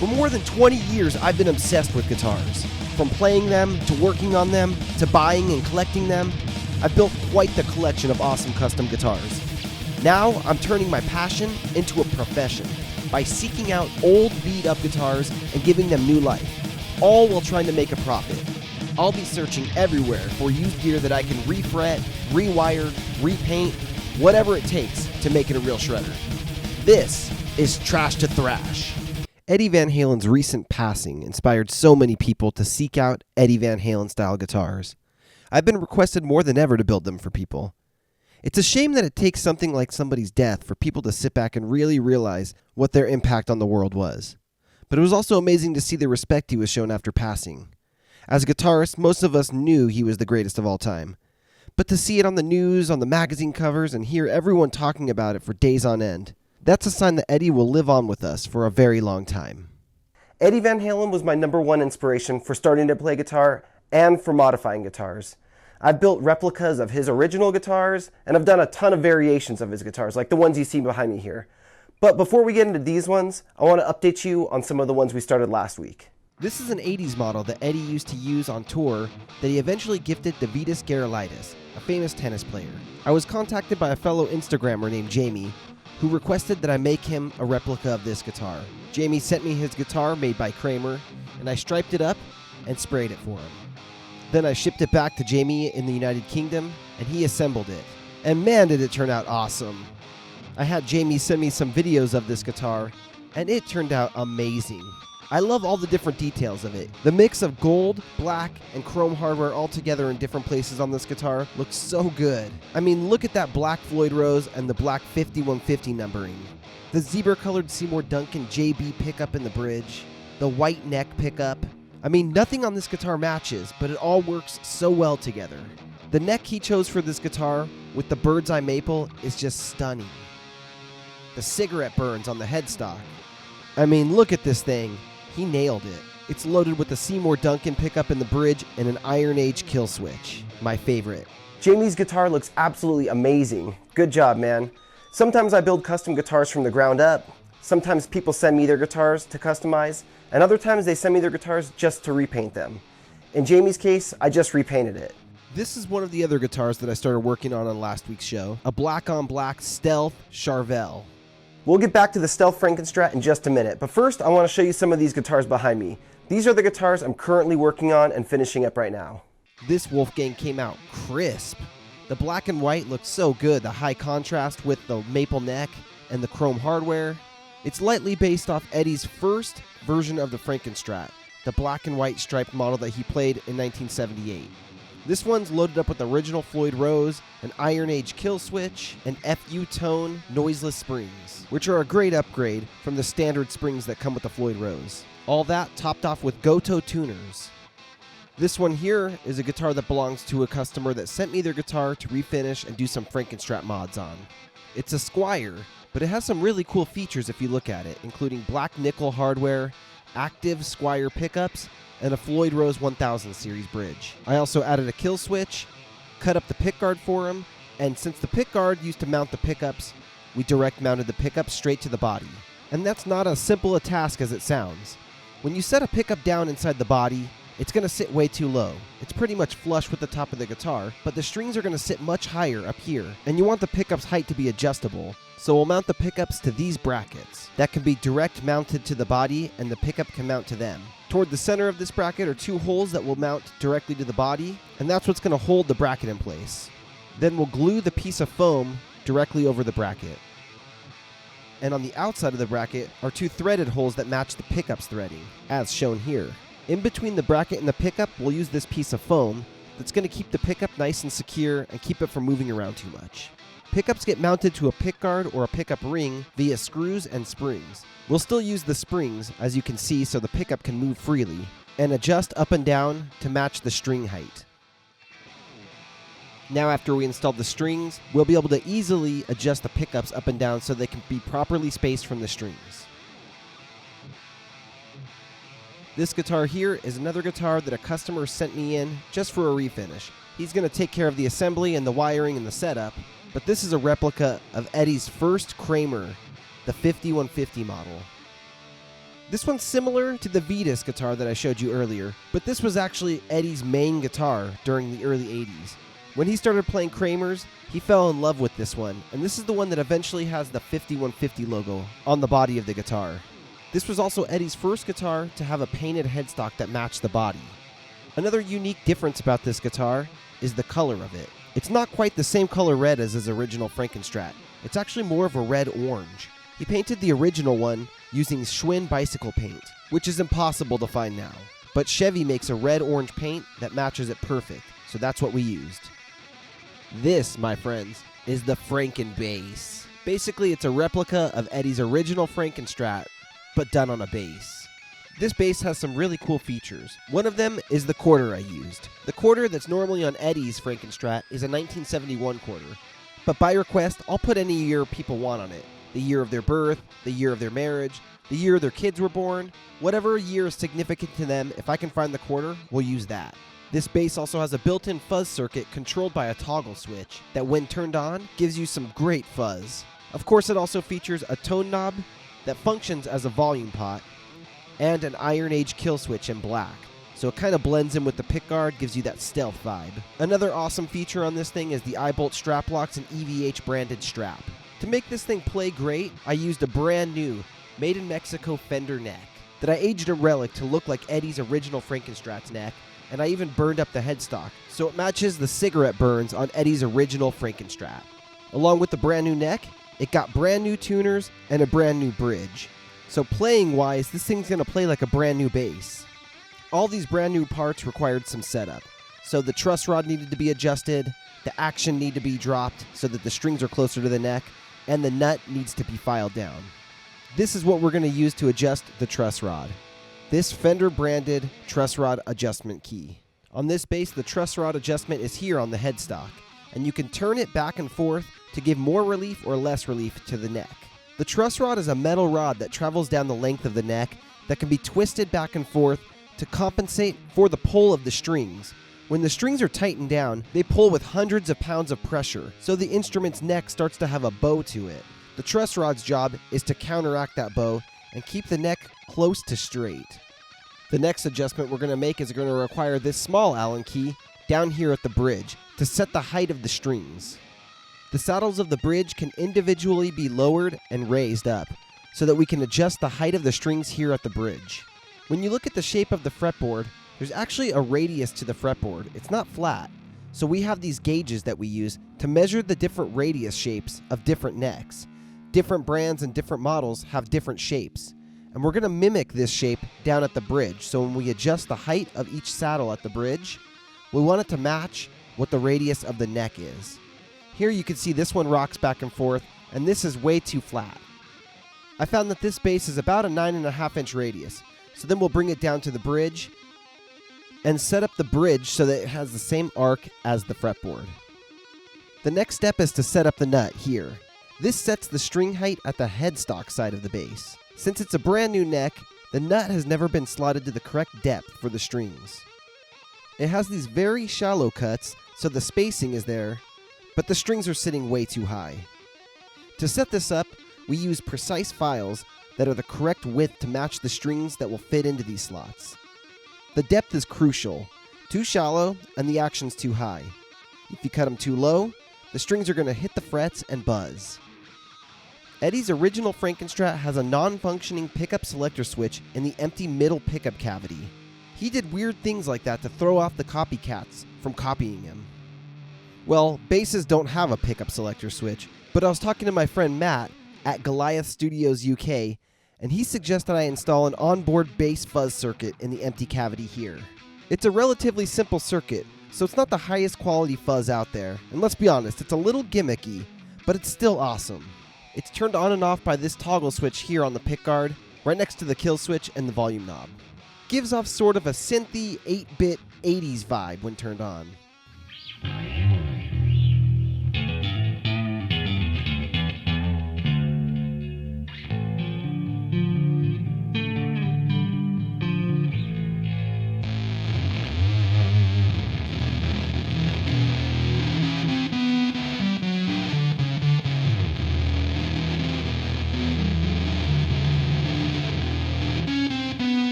For more than 20 years, I've been obsessed with guitars. From playing them, to working on them, to buying and collecting them, I've built quite the collection of awesome custom guitars. Now, I'm turning my passion into a profession by seeking out old, beat-up guitars and giving them new life, all while trying to make a profit. I'll be searching everywhere for used gear that I can refret, rewire, repaint, whatever it takes to make it a real shredder. This is Trash to Thrash. Eddie Van Halen's recent passing inspired so many people to seek out Eddie Van Halen-style guitars. I've been requested more than ever to build them for people. It's a shame that it takes something like somebody's death for people to sit back and really realize what their impact on the world was. But it was also amazing to see the respect he was shown after passing. As a guitarist, most of us knew he was the greatest of all time. But to see it on the news, on the magazine covers, and hear everyone talking about it for days on end, that's a sign that Eddie will live on with us for a very long time. Eddie Van Halen was my #1 inspiration for starting to play guitar and for modifying guitars. I've built replicas of his original guitars, and I've done a ton of variations of his guitars, like the ones you see behind me here. But before we get into these ones, I want to update you on some of the ones we started last week. This is an 80s model that Eddie used to use on tour that he eventually gifted to Vitas Gerulaitis, a famous tennis player. I was contacted by a fellow Instagrammer named Jamie, who requested that I make him a replica of this guitar. Jamie sent me his guitar made by Kramer, and I striped it up and sprayed it for him. Then I shipped it back to Jamie in the United Kingdom, and he assembled it. And man, did it turn out awesome. I had Jamie send me some videos of this guitar, and it turned out amazing. I love all the different details of it. The mix of gold, black, and chrome hardware all together in different places on this guitar looks so good. I mean, look at that black Floyd Rose and the black 5150 numbering. The zebra-colored Seymour Duncan JB pickup in the bridge. The white neck pickup. I mean, nothing on this guitar matches, but it all works so well together. The neck he chose for this guitar with the bird's eye maple is just stunning. The cigarette burns on the headstock. I mean, look at this thing. He nailed it. It's loaded with a Seymour Duncan pickup in the bridge and an Iron Age kill switch. My favorite. Jamie's guitar looks absolutely amazing. Good job, man. Sometimes I build custom guitars from the ground up. Sometimes people send me their guitars to customize, and other times they send me their guitars just to repaint them. In Jamie's case, I just repainted it. This is one of the other guitars that I started working on last week's show, a black-on-black Stealth Charvel. We'll get back to the Stealth Frankenstrat in just a minute, but first I want to show you some of these guitars behind me. These are the guitars I'm currently working on and finishing up right now. This Wolfgang came out crisp. The black and white looks so good, the high contrast with the maple neck and the chrome hardware. It's lightly based off Eddie's first version of the Frankenstrat, the black and white striped model that he played in 1978. This one's loaded up with the original Floyd Rose, an Iron Age kill switch, and FU tone noiseless springs, which are a great upgrade from the standard springs that come with the Floyd Rose. All that topped off with Goto tuners. This one here is a guitar that belongs to a customer that sent me their guitar to refinish and do some Frankenstrat mods on. It's a Squire, but it has some really cool features if you look at it, including black nickel hardware, active Squire pickups, and a Floyd Rose 1000 series bridge. I also added a kill switch, cut up the pickguard for him, and since the pickguard used to mount the pickups, we direct mounted the pickup straight to the body. And that's not as simple a task as it sounds. When you set a pickup down inside the body, it's going to sit way too low. It's pretty much flush with the top of the guitar, but the strings are going to sit much higher up here, and you want the pickup's height to be adjustable. So we'll mount the pickups to these brackets that can be direct mounted to the body, and the pickup can mount to them. Toward the center of this bracket are 2 holes that will mount directly to the body, and that's what's going to hold the bracket in place. Then we'll glue the piece of foam directly over the bracket. And on the outside of the bracket are 2 threaded holes that match the pickup's threading, as shown here. In between the bracket and the pickup, we'll use this piece of foam that's going to keep the pickup nice and secure and keep it from moving around too much. Pickups get mounted to a pickguard or a pickup ring via screws and springs. We'll still use the springs, as you can see, so the pickup can move freely, and adjust up and down to match the string height. Now after we install the strings, we'll be able to easily adjust the pickups up and down so they can be properly spaced from the strings. This guitar here is another guitar that a customer sent me in just for a refinish. He's going to take care of the assembly and the wiring and the setup, but this is a replica of Eddie's first Kramer, the 5150 model. This one's similar to the Vetus guitar that I showed you earlier, but this was actually Eddie's main guitar during the early 80s. When he started playing Kramer's, he fell in love with this one, and this is the one that eventually has the 5150 logo on the body of the guitar. This was also Eddie's first guitar to have a painted headstock that matched the body. Another unique difference about this guitar is the color of it. It's not quite the same color red as his original Frankenstrat. It's actually more of a red-orange. He painted the original one using Schwinn bicycle paint, which is impossible to find now. But Chevy makes a red-orange paint that matches it perfect, so that's what we used. This, my friends, is the Franken-bass. Basically, it's a replica of Eddie's original Frankenstrat, but done on a bass. This bass has some really cool features. One of them is the quarter I used. The quarter that's normally on Eddie's Frankenstrat is a 1971 quarter, but by request, I'll put any year people want on it. The year of their birth, the year of their marriage, the year their kids were born. Whatever year is significant to them, if I can find the quarter, we'll use that. This bass also has a built-in fuzz circuit controlled by a toggle switch that when turned on, gives you some great fuzz. Of course, it also features a tone knob that functions as a volume pot and an Iron Age kill switch in black. So it kind of blends in with the pickguard, gives you that stealth vibe. Another awesome feature on this thing is the eye-bolt strap locks and EVH branded strap. To make this thing play great, I used a brand new, made in Mexico Fender neck that I aged a relic to look like Eddie's original Frankenstrat's neck, and I even burned up the headstock, so it matches the cigarette burns on Eddie's original Frankenstrat. Along with the brand new neck, it got brand new tuners and a brand new bridge. So playing-wise, this thing's going to play like a brand new bass. All these brand new parts required some setup. So the truss rod needed to be adjusted, the action needed to be dropped so that the strings are closer to the neck, and the nut needs to be filed down. This is what we're going to use to adjust the truss rod. This Fender-branded truss rod adjustment key. On this bass, the truss rod adjustment is here on the headstock, and you can turn it back and forth to give more relief or less relief to the neck. The truss rod is a metal rod that travels down the length of the neck that can be twisted back and forth to compensate for the pull of the strings. When the strings are tightened down, they pull with hundreds of pounds of pressure, so the instrument's neck starts to have a bow to it. The truss rod's job is to counteract that bow and keep the neck close to straight. The next adjustment we're going to make is going to require this small Allen key down here at the bridge to set the height of the strings. The saddles of the bridge can individually be lowered and raised up so that we can adjust the height of the strings here at the bridge. When you look at the shape of the fretboard, there's actually a radius to the fretboard. It's not flat, so we have these gauges that we use to measure the different radius shapes of different necks. Different brands and different models have different shapes, and we're going to mimic this shape down at the bridge. So when we adjust the height of each saddle at the bridge, we want it to match what the radius of the neck is. Here you can see this one rocks back and forth, and this is way too flat. I found that this bass is about a 9.5-inch radius, so then we'll bring it down to the bridge and set up the bridge so that it has the same arc as the fretboard. The next step is to set up the nut here. This sets the string height at the headstock side of the bass. Since it's a brand new neck, the nut has never been slotted to the correct depth for the strings. It has these very shallow cuts, so the spacing is there, but the strings are sitting way too high. To set this up, we use precise files that are the correct width to match the strings that will fit into these slots. The depth is crucial. Too shallow and the action's too high. If you cut them too low, the strings are going to hit the frets and buzz. Eddie's original Frankenstrat has a non-functioning pickup selector switch in the empty middle pickup cavity. He did weird things like that to throw off the copycats from copying him. Well, basses don't have a pickup selector switch, but I was talking to my friend Matt at Goliath Studios UK, and he suggested I install an onboard bass fuzz circuit in the empty cavity here. It's a relatively simple circuit, so it's not the highest quality fuzz out there, and let's be honest, it's a little gimmicky, but it's still awesome. It's turned on and off by this toggle switch here on the pickguard, right next to the kill switch and the volume knob. Gives off sort of a synthy 8-bit 80s vibe when turned on.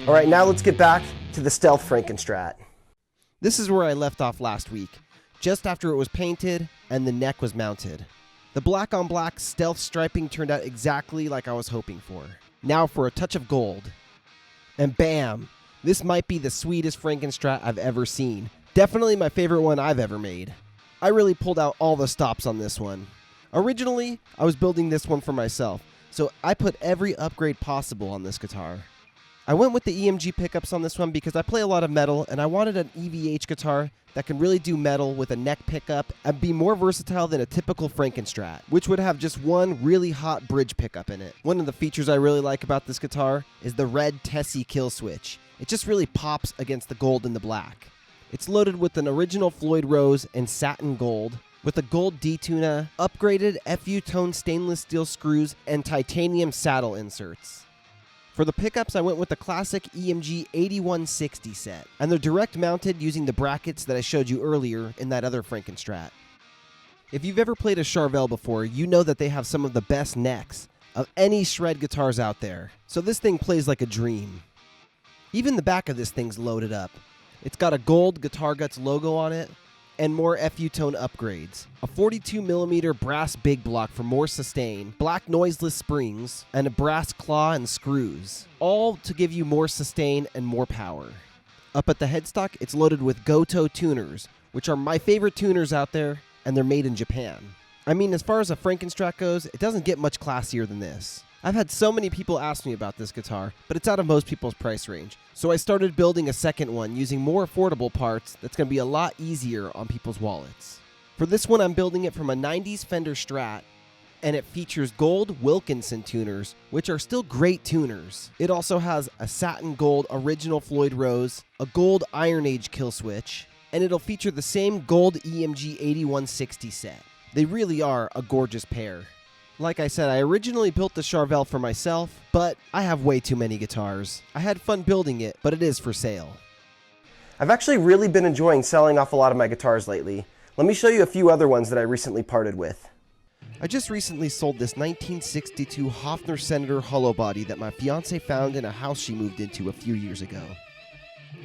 All right, now let's get back to the Stealth Frankenstrat. This is where I left off last week, just after it was painted and the neck was mounted. The black on black stealth striping turned out exactly like I was hoping for. Now for a touch of gold. And bam! This might be the sweetest Frankenstrat I've ever seen. Definitely my favorite one I've ever made. I really pulled out all the stops on this one. Originally, I was building this one for myself, so I put every upgrade possible on this guitar. I went with the EMG pickups on this one because I play a lot of metal and I wanted an EVH guitar that can really do metal with a neck pickup and be more versatile than a typical Frankenstrat, which would have just one really hot bridge pickup in it. One of the features I really like about this guitar is the red Tessie kill switch. It just really pops against the gold and the black. It's loaded with an original Floyd Rose and satin gold, with a gold D-tuna, upgraded FU tone stainless steel screws, and titanium saddle inserts. For the pickups, I went with the classic EMG 8160 set, and they're direct mounted using the brackets that I showed you earlier in that other Frankenstrat. If you've ever played a Charvel before, you know that they have some of the best necks of any shred guitars out there, so this thing plays like a dream. Even the back of this thing's loaded up. It's got a gold Guitar Guts logo on it, and more FU tone upgrades. A 42mm brass big block for more sustain, black noiseless springs, and a brass claw and screws, all to give you more sustain and more power. Up at the headstock, it's loaded with Goto tuners, which are my favorite tuners out there, and they're made in Japan. I mean, as far as a Frankenstrat goes, it doesn't get much classier than this. I've had so many people ask me about this guitar, but it's out of most people's price range. So I started building a second one using more affordable parts that's going to be a lot easier on people's wallets. For this one, I'm building it from a 90s Fender Strat, and it features gold Wilkinson tuners, which are still great tuners. It also has a satin gold original Floyd Rose, a gold Iron Age kill switch, and it'll feature the same gold EMG 8160 set. They really are a gorgeous pair. Like I said, I originally built the Charvel for myself, but I have way too many guitars. I had fun building it, but it is for sale. I've actually really been enjoying selling off a lot of my guitars lately. Let me show you a few other ones that I recently parted with. I just recently sold this 1962 Hofner Senator hollow body that my fiance found in a house she moved into a few years ago.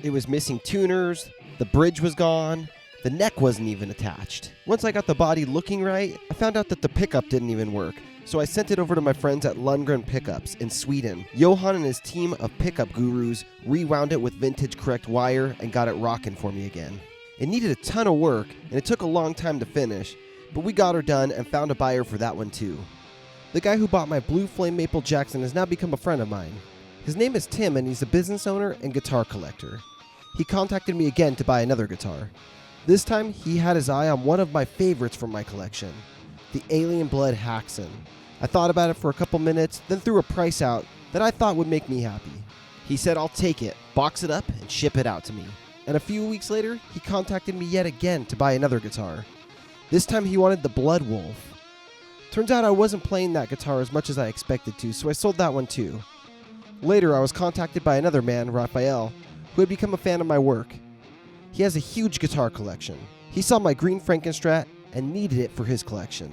It was missing tuners, the bridge was gone, the neck wasn't even attached. Once I got the body looking right, I found out that the pickup didn't even work, so I sent it over to my friends at Lundgren Pickups in Sweden. Johan and his team of pickup gurus rewound it with vintage correct wire and got it rocking for me again. It needed a ton of work, and it took a long time to finish, but we got her done and found a buyer for that one too. The guy who bought my Blue Flame Maple Jackson has now become a friend of mine. His name is Tim, and he's a business owner and guitar collector. He contacted me again to buy another guitar. This time, he had his eye on one of my favorites from my collection, the Alien Blood Haxon. I thought about it for a couple minutes, then threw a price out that I thought would make me happy. He said, "I'll take it, box it up, and ship it out to me." And a few weeks later, he contacted me yet again to buy another guitar. This time he wanted the Blood Wolf. Turns out I wasn't playing that guitar as much as I expected to, so I sold that one too. Later, I was contacted by another man, Raphael, who had become a fan of my work. He has a huge guitar collection. He saw my green Frankenstrat and needed it for his collection.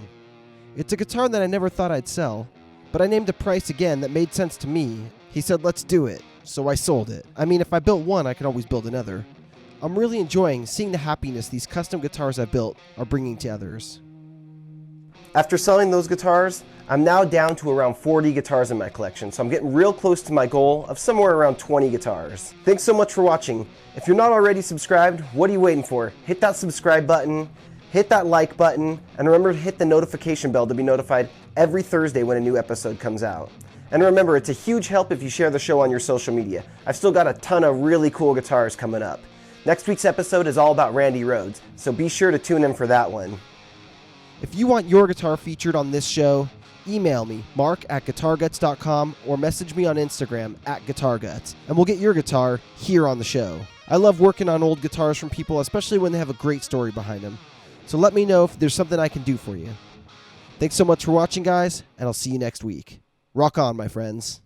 It's a guitar that I never thought I'd sell, but I named a price again that made sense to me. He said, "Let's do it," so I sold it. I mean, if I built one, I can always build another. I'm really enjoying seeing the happiness these custom guitars I've built are bringing to others. After selling those guitars, I'm now down to around 40 guitars in my collection, so I'm getting real close to my goal of somewhere around 20 guitars. Thanks so much for watching. If you're not already subscribed, what are you waiting for? Hit that subscribe button, hit that like button, and remember to hit the notification bell to be notified every Thursday when a new episode comes out. And remember, it's a huge help if you share the show on your social media. I've still got a ton of really cool guitars coming up. Next week's episode is all about Randy Rhoads, so be sure to tune in for that one. If you want your guitar featured on this show, email me, mark@guitarguts.com, or message me on Instagram @guitarguts, and we'll get your guitar here on the show. I love working on old guitars from people, especially when they have a great story behind them. So let me know if there's something I can do for you. Thanks so much for watching, guys, and I'll see you next week. Rock on, my friends.